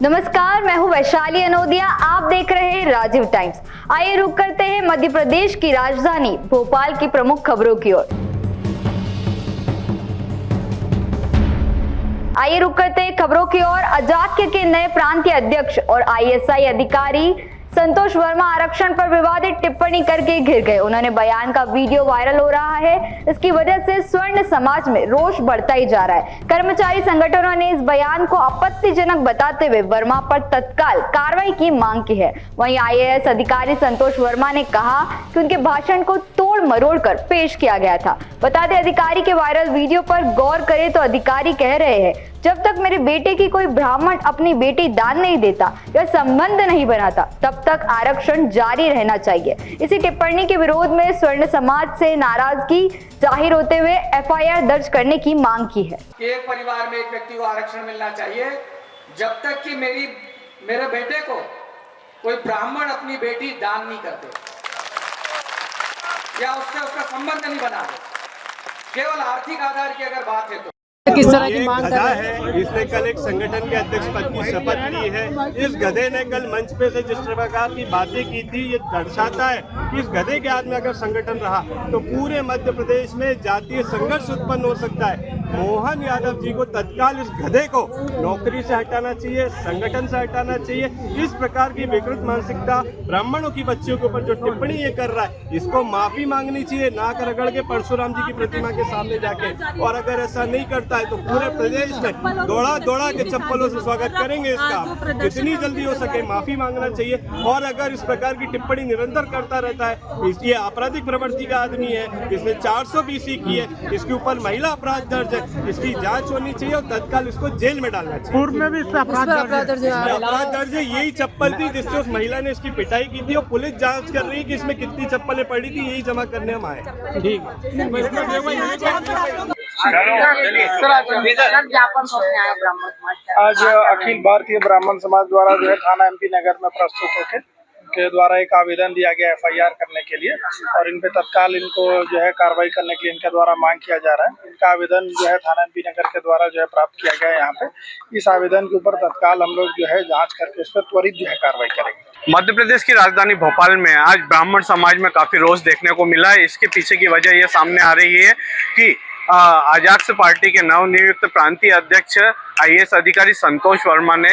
नमस्कार, मैं हूं वैशाली अनोदिया। आप देख रहे हैं राजीव टाइम्स। आइए रुक करते हैं मध्य प्रदेश की राजधानी भोपाल की प्रमुख खबरों की ओर। आइए रुक करते हैं खबरों की ओर। अजाक्य के नए प्रांतीय अध्यक्ष और आईएसआई अधिकारी संतोष वर्मा आरक्षण पर विवादित टिप्पणी करके घिर गए। उन्होंने बयान का वीडियो वायरल हो रहा है। इसकी वजह से स्वर्ण समाज में रोष बढ़ता ही जा रहा है। कर्मचारी संगठनों ने इस बयान को आपत्तिजनक बताते हुए वर्मा पर तत्काल कार्रवाई की मांग की है। वहीं आईएएस अधिकारी संतोष वर्मा ने कहा कि उनके भाषण को तोड़ मरोड़ कर पेश किया गया था। बता दें, अधिकारी के वायरल वीडियो पर गौर करें तो अधिकारी कह रहे हैं, जब तक मेरे बेटे की कोई ब्राह्मण अपनी बेटी दान नहीं देता या संबंध नहीं बनाता, तब तक आरक्षण जारी रहना चाहिए। इसी टिप्पणी के विरोध में स्वर्ण समाज से नाराजगी जाहिर होते हुए एफआईआर दर्ज करने की मांग की है। एक परिवार में एक व्यक्ति को आरक्षण मिलना चाहिए जब तक कि मेरे बेटे को कोई ब्राह्मण अपनी बेटी दान नहीं करते या उससे उसका संबंध नहीं बना दे। केवल आर्थिक आधार की अगर बात है तो किस तरह की मांग कर रहे है। इसने कल एक संगठन के अध्यक्ष पद की शपथ ली है। इस गधे ने कल मंच पे से जिस प्रकार की बातें की थी, ये दर्शाता है कि इस गधे के हाथ में अगर संगठन रहा तो पूरे मध्य प्रदेश में जातीय संघर्ष उत्पन्न हो सकता है। मोहन यादव जी को तत्काल इस गधे को नौकरी से हटाना चाहिए, संगठन से हटाना चाहिए। इस प्रकार की विकृत मानसिकता ब्राह्मणों की बच्चियों के ऊपर जो टिप्पणी ये कर रहा है, इसको माफी मांगनी चाहिए, नाक रगड़ के परशुराम जी की प्रतिमा के सामने जाके। और अगर ऐसा नहीं करता है तो पूरे प्रदेश में दौड़ा दौड़ा के चप्पलों से स्वागत करेंगे इसका। जितनी जल्दी हो सके माफी मांगना चाहिए। और अगर इस प्रकार की टिप्पणी निरंतर करता रहता है, ये आपराधिक प्रवृत्ति का आदमी है, इसने 400 BC की है, इसके ऊपर महिला अपराध दर्ज है, इसकी जांच होनी चाहिए और तत्काल इसको जेल में डालना चाहिए। पूर्व में भी इस पर अपराध दर्ज है। यही चप्पल थी जिससे उस महिला ने इसकी पिटाई की थी और पुलिस जांच कर रही है कि इसमें कितनी चप्पलें पड़ी थी। यही जमा करने हम आए। ठीक आज अखिल भारतीय ब्राह्मण समाज द्वारा जो है थाना MP नगर में प्रस्तुत होकर के द्वारा एक आवेदन दिया गया FIR करने के लिए और इन पे तत्काल इनको जो है कार्रवाई करने के लिए इनके द्वारा मांग किया जा रहा है। इनका आवेदन जो है थाना MP नगर के द्वारा जो है प्राप्त किया गया है। यहाँ पे इस आवेदन के ऊपर तत्काल हम लोग जो है जांच करके उस पर त्वरित जो है कार्रवाई करेंगे। मध्य प्रदेश की राजधानी भोपाल में आज ब्राह्मण समाज में काफी रोष देखने को मिला है। इसके पीछे की वजह ये सामने आ रही है कि आजाद पार्टी के नवनियुक्त प्रांतीय अध्यक्ष IAS अधिकारी संतोष वर्मा ने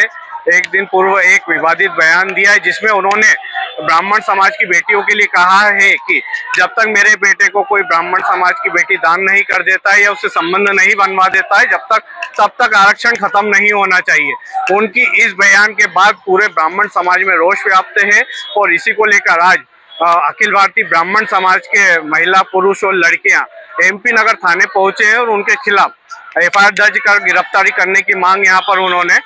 एक दिन पूर्व एक विवादित बयान दिया है, जिसमें उन्होंने ब्राह्मण समाज की बेटियों के लिए कहा है कि जब तक मेरे बेटे को कोई ब्राह्मण समाज की बेटी दान नहीं कर देता है या उससे संबंध नहीं बनवा देता है, तब तक आरक्षण खत्म नहीं होना चाहिए। उनकी इस बयान के बाद पूरे ब्राह्मण समाज में रोष व्याप्त है और इसी को लेकर आज अखिल भारतीय ब्राह्मण समाज के महिला, पुरुष और लड़कियां MP नगर थाने पहुंचे हैं और उनके खिलाफ FIR दर्ज कर गिरफ्तारी करने की मांग यहां पर उन्होंने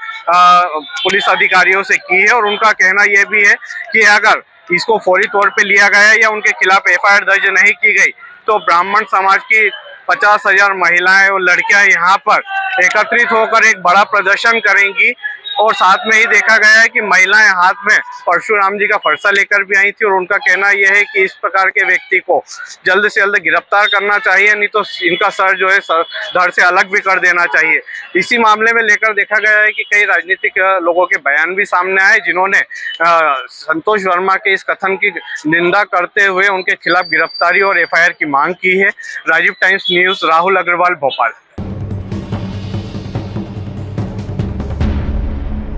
पुलिस अधिकारियों से की है। और उनका कहना यह भी है कि अगर इसको फौरी तौर पे लिया गया या उनके खिलाफ FIR दर्ज नहीं की गई तो ब्राह्मण समाज की 50,000 महिलाएं और लड़कियां यहाँ पर एकत्रित होकर एक बड़ा प्रदर्शन करेंगी। और साथ में ही देखा गया है कि महिलाएं हाथ में परशुराम जी का फरसा लेकर भी आई थी और उनका कहना यह है कि इस प्रकार के व्यक्ति को जल्द से जल्द गिरफ्तार करना चाहिए, नहीं तो इनका सर जो है धड़ से अलग भी कर देना चाहिए। इसी मामले में लेकर देखा गया है कि कई राजनीतिक लोगों के बयान भी सामने आए, जिन्होंने संतोष वर्मा के इस कथन की निंदा करते हुए उनके खिलाफ गिरफ्तारी और FIR की मांग की है। Rajiv Times News, Rahul Agarwal, Bhopal.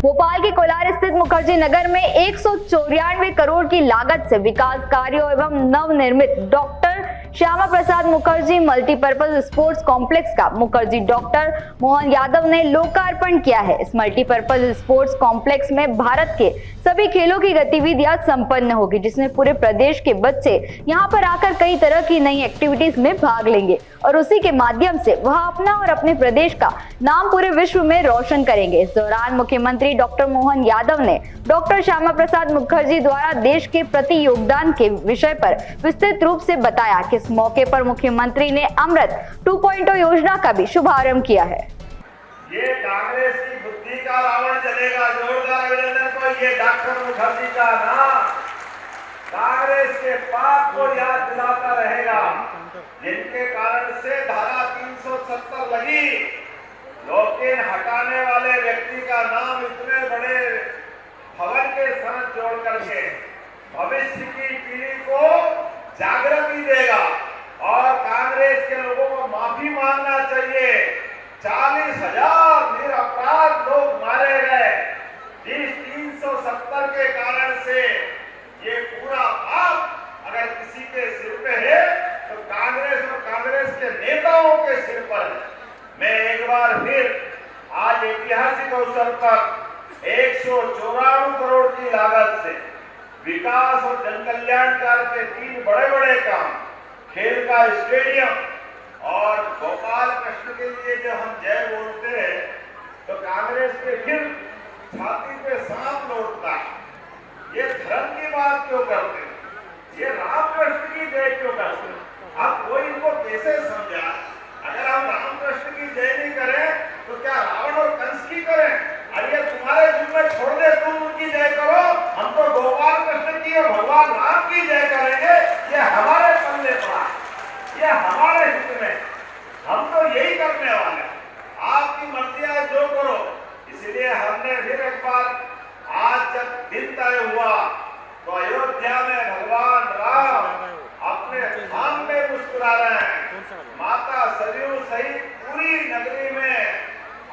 भोपाल के कोलार स्थित मुखर्जी नगर में 194 करोड़ की लागत से विकास कार्यों एवं नवनिर्मित doctor Shyama Prasad Mukherjee multipurpose sports complex का मुखर्जी डॉक्टर मोहन यादव ने लोकार्पण किया है। इस मल्टीपर्पज स्पोर्ट्स कॉम्प्लेक्स में भारत के सभी खेलों की गतिविधियां संपन्न होगी, जिसमें पूरे प्रदेश के बच्चे यहां पर आकर कई तरह की नई एक्टिविटीज में भाग लेंगे और उसी के माध्यम से वह अपना और अपने प्रदेश का नाम पूरे विश्व में रोशन करेंगे। इस दौरान मुख्यमंत्री डॉक्टर मोहन यादव ने डॉक्टर श्यामा प्रसाद मुखर्जी द्वारा देश के प्रति योगदान के विषय पर विस्तृत रूप से बताया कि इस मौके पर मुख्यमंत्री ने अमृत 2.0 योजना का भी शुभारंभ किया है। ये कांग्रेस की बुद्धि का रावण जलेगा। जोरदार अभिनंदन को ये डॉक्टर मुखर्जी का नाम कांग्रेस के पाप को याद दिलाता रहेगा, जिनके कारण से धारा 370 लगी लेकिन हटाने वाले व्यक्ति का नाम इतने बड़े भवन के साथ जोड़ करके भविष्य की पीढ़ी को जागृति देगा। और कांग्रेस के लोगों को माफी मांगना चाहिए। 40,000 निरपराध लोग मारे गए जिस 370 के कारण से। ये पूरा पाप अगर किसी के सिर पे है तो कांग्रेस और कांग्रेस के नेताओं के सिर पर है। मैं एक बार फिर आज ऐतिहासिक अवसर पर 194 करोड़ की लागत से विकास और जनकल्याणकार के 3 बड़े काम, खेल का स्टेडियम और गोपाल कृष्ण के लिए जो हम जय बोलते हैं तो कांग्रेस के फिर छाती पे सांप लौटता है। ये धर्म की बात क्यों करते हैं? ये रामकृष्ण की जय क्यों करते हैं? अब कोई इनको कैसे समझा? अगर हम रामकृष्ण की जय नहीं करें तो क्या रावण और कंस की करें? अरे तुम्हारे जिम्मे छोड़ दे, तुम उनकी जय करो, हम तो गोपाल कृष्ण की और भगवान राम की जय करेंगे। ये हमारे पल्ले पड़ा, ये हमारे हित में, हम तो यही करने वाले। आपकी मर्जी है जो करो। इसलिए हमने फिर एक बार आज जब दिन तय हुआ तो अयोध्या में भगवान राम अपने धाम में मुस्कुरा रहे हैं। माता सरयू सहित पूरी नगरी में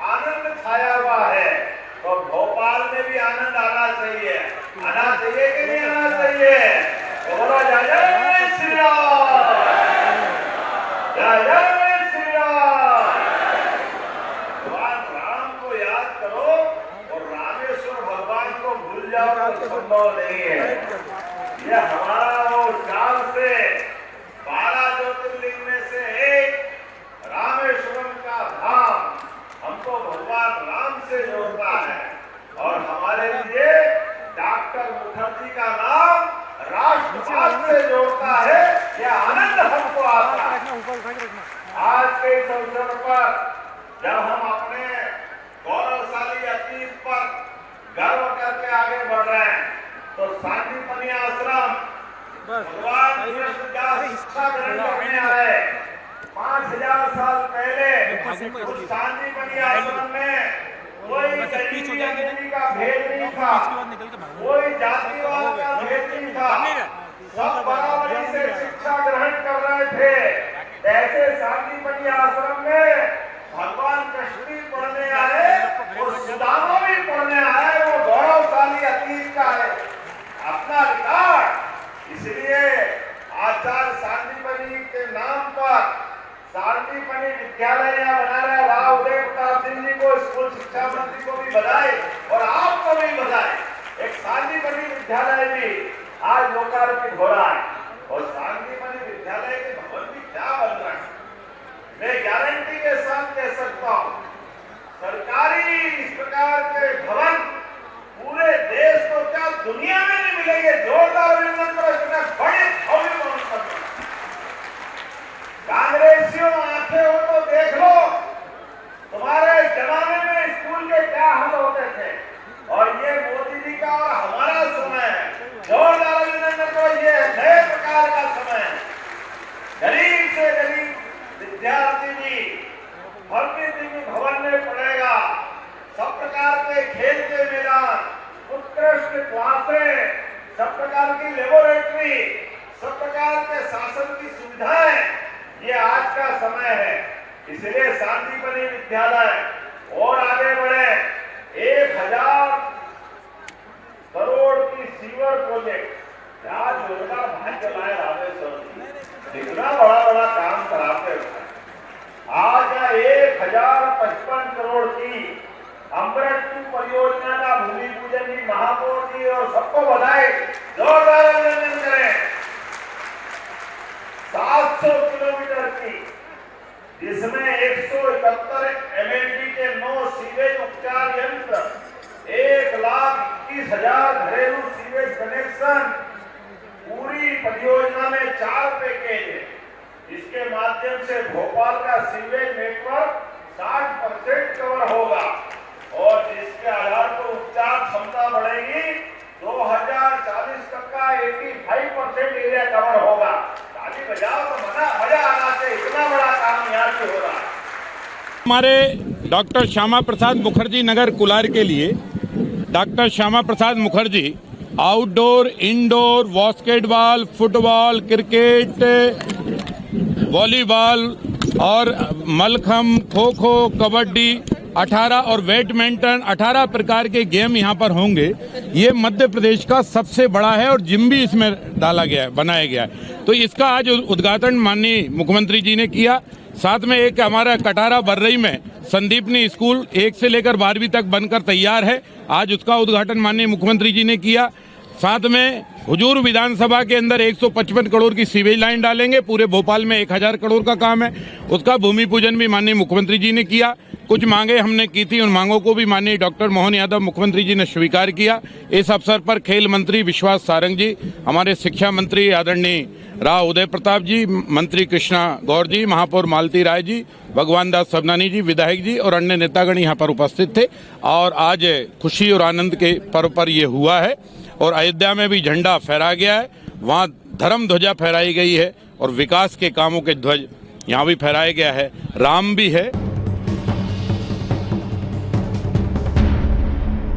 आनंद छाया हुआ है। तो भोपाल में भी आनंद आना चाहिए कि नहीं आना चाहिए? तो बोला जय जय श्री राम, जय जय श्री राम। भगवान राम को याद करो और रामेश्वर भगवान को भूल जाओ तो संभव नहीं है। ये हमारा वो साल से 12 ज्योतिर्लिंग में से एक रामेश्वरम का धाम हमको भगवान राम से जोड़ता है। और हमारे लिए डॉक्टर मुखर्जी का नाम राष्ट्रवाद से जोड़ता है। यह आनंद हमको आता है। आज के इस अवसर पर जब हम अपने गौरवशाली अतीत पर गर्व करके आगे बढ़ रहे हैं तो सांदीपनि आश्रम भगवान कृष्ण का शिक्षा ग्रहण करने आए 5000 साल पहले उस सांदीपनि आश्रम में कोई गरीबी अमीरी का भेद नहीं था, कोई जातिवाद का भेद नहीं था, सब बराबरी से शिक्षा ग्रहण कर रहे थे। ऐसे सांदीपनि आश्रम में भगवान कृष्ण भी पढ़ने आए और सुदामा भी पढ़ने आए। वो गौरवशाली अतीत का है अपना रिकॉर्ड। इसलिए आचार्य सांदीपनि के नाम पर सांदीपनि विद्यालय यहाँ बना रहे। राव उदय प्रताप सिंह जी को, स्कूल शिक्षा मंत्री को भी बधाई और आपको भी बधाई। एक सांदीपनि विद्यालय भी आज लोकार्पित हो रहा है। और सांदीपनि विद्यालय के भवन भी क्या बन रहा है, मैं गारंटी के साथ कह सकता हूँ। सरकारी इस प्रकार के भवन पूरे देश को क्या दुनिया में नहीं मिलेंगे। जोरदार अभिनंदन करो इतने बड़े भव्य भवन पर। कांग्रेसियों आंखें हो तो देख लो, तुम्हारे जमाने में स्कूल के क्या हाल होते थे और ये मोदी जी का और हमारा समय है। जोरदार अभिनंदन करो, ये नए प्रकार का समय है। गरीब से गरीब विद्यार्थी भी भव्य दिव्य भवन में पढ़ेगा। सब प्रकार के खेल के मैदान, उत्कृष्ट क्लासें, सब प्रकार की लेबोरेटरी, सब प्रकार के शासन की सुविधाएं, ये आज का समय है। इसलिए सांदीपनि विद्यालय और आगे बढ़े। 1000 करोड़ की सीवर प्रोजेक्ट क्या जोरदार भाग चलाए रामेश्वर जी, इतना बड़ा काम कराते हैं। आज 1055 करोड़ की अमृत परियोजना का भूमि पूजन भी महापौर जी और सबको बधाई, जोरदार अभिनंदन करें। 700 किलोमीटर की, जिसमें 171 MLD के 9 सीवेज उपचार यंत्र, 1,21,000 घरेलू सीवेज कनेक्शन, पूरी परियोजना में 4 पैकेज है। इसके माध्यम से भोपाल का सीवेज नेटवर्क 60% कवर होगा और जिसके आधार पर उपचार क्षमता बढ़ेगी। 2040 तक का 85% एरिया कवर होगा। ताली बजाओ तो मजा आना चाहिए, इतना बड़ा काम यहाँ से हो रहा है। हमारे डॉक्टर श्यामा प्रसाद मुखर्जी नगर कुलार के लिए doctor Shyama Prasad Mukherjee outdoor, indoor, basketball, football, cricket, volleyball और मलखम, खो खो, कबड्डी 18 और बैडमिंटन 18 प्रकार के गेम यहाँ पर होंगे। ये मध्य प्रदेश का सबसे बड़ा है और जिम भी इसमें डाला गया है, बनाया गया है। तो इसका आज उद्घाटन माननीय मुख्यमंत्री जी ने किया। साथ में एक हमारा कटारा बर्रई में संदीपनी स्कूल 1 से लेकर 12वीं तक बनकर तैयार है, आज उसका उद्घाटन माननीय मुख्यमंत्री जी ने किया। साथ में हुजूर विधानसभा के अंदर 155 करोड़ की सीवेज लाइन डालेंगे, पूरे भोपाल में 1000 करोड़ का काम है, उसका भूमि पूजन भी माननीय मुख्यमंत्री जी ने किया। कुछ मांगे हमने की थी, उन मांगों को भी माननीय डॉक्टर मोहन यादव मुख्यमंत्री जी ने स्वीकार किया। इस अवसर पर खेल मंत्री विश्वास सारंग जी, हमारे शिक्षा मंत्री आदरणीय राव उदय प्रताप जी, मंत्री कृष्णा गौर जी, महापौर मालती राय जी, भगवान दास सबनानी जी, विधायक जी और अन्य नेतागण यहाँ पर उपस्थित थे। और आज खुशी और आनंद के पर्व पर ये हुआ है और अयोध्या में भी झंडा फहराया गया है, वहाँ धर्म ध्वजा फहराई गई है और विकास के कामों के ध्वज यहाँ भी फहराया गया है, राम भी है।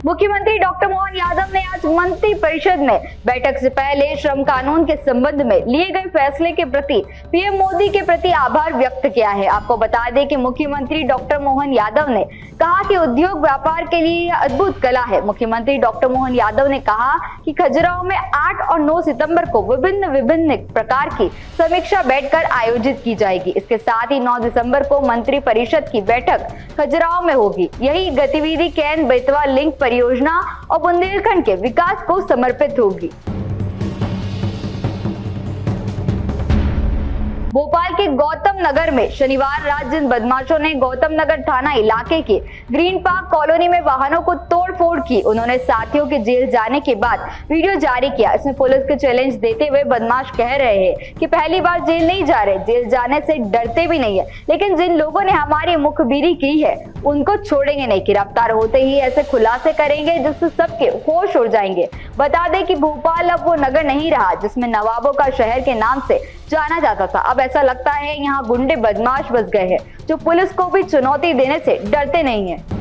मुख्यमंत्री डॉक्टर मोहन यादव ने आज मंत्री परिषद में बैठक से पहले श्रम कानून के संबंध में लिए गए फैसले के प्रति पीएम मोदी के प्रति आभार व्यक्त किया है। आपको बता दें कि मुख्यमंत्री डॉक्टर मोहन यादव ने कहा कि उद्योग व्यापार के लिए यह अद्भुत कला है। मुख्यमंत्री डॉक्टर मोहन यादव ने कहा कि खजुराहो में 8 और 9 सितंबर को विभिन्न प्रकार की समीक्षा बैठकर आयोजित की जाएगी। इसके साथ ही 9 दिसंबर को मंत्री परिषद की बैठक खजुराहो में होगी। यही गतिविधि कैन बेतवा लिंक परियोजना और बुंदेलखंड के विकास को समर्पित होगी। भोपाल के गौतम नगर में शनिवार रात जिन बदमाशों ने गौतम नगर थाना इलाके के ग्रीन पार्क कॉलोनी में वाहनों को तोड़फोड़ की, उन्होंने साथियों के जेल जाने के बाद वीडियो जारी किया। इसमें पुलिस को चैलेंज देते हुए बदमाश कह रहे हैं कि पहली बार जेल नहीं जा रहे, जेल जाने से डरते भी नहीं है, लेकिन जिन लोगों ने हमारी मुखबिरी की है उनको छोड़ेंगे नहीं, गिरफ्तार होते ही ऐसे खुलासे करेंगे जिससे सबके होश उड़ जाएंगे। बता दें कि भोपाल अब वो नगर नहीं रहा जिसमें नवाबों का शहर के नाम से जाना जाता था। अब ऐसा लगता है यहाँ गुंडे बदमाश बस गए हैं जो पुलिस को भी चुनौती देने से डरते नहीं हैं।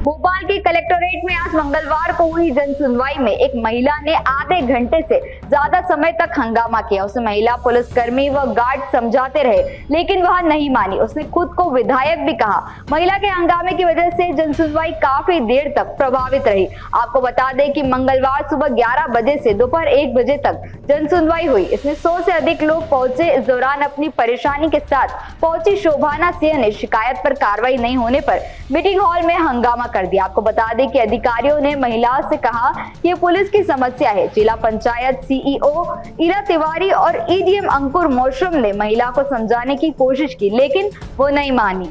भोपाल के कलेक्टोरेट में आज मंगलवार को हुई जन सुनवाई में एक महिला ने आधे घंटे से ज्यादा समय तक हंगामा किया। उसे महिला पुलिसकर्मी व गार्ड समझाते रहे लेकिन वह नहीं मानी, उसने खुद को विधायक भी कहा। महिला के हंगामे की वजह से जन सुनवाई काफी देर तक प्रभावित रही। आपको बता दें कि मंगलवार सुबह 11 बजे से दोपहर 1 बजे तक जन सुनवाई हुई। इसमें 100 से अधिक लोग पहुंचे। इस दौरान अपनी परेशानी के साथ पहुंची शोभाना सिंह ने शिकायत पर कार्रवाई नहीं होने पर मीटिंग हॉल में हंगामा कर दिया। आपको बता दें कि अधिकारियों ने महिला से कहा कि ये पुलिस की समस्या है। जिला पंचायत सीईओ इरा तिवारी और ईडीएम अंकुर मोशरम ने महिला को समझाने की कोशिश की लेकिन वो नहीं मानी।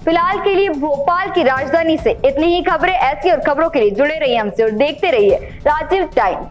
फिलहाल के लिए भोपाल की राजधानी से इतनी ही खबरें। ऐसी और खबरों के लिए जुड़े रहिए हमसे और देखते रहिए राजीव टाइम्स।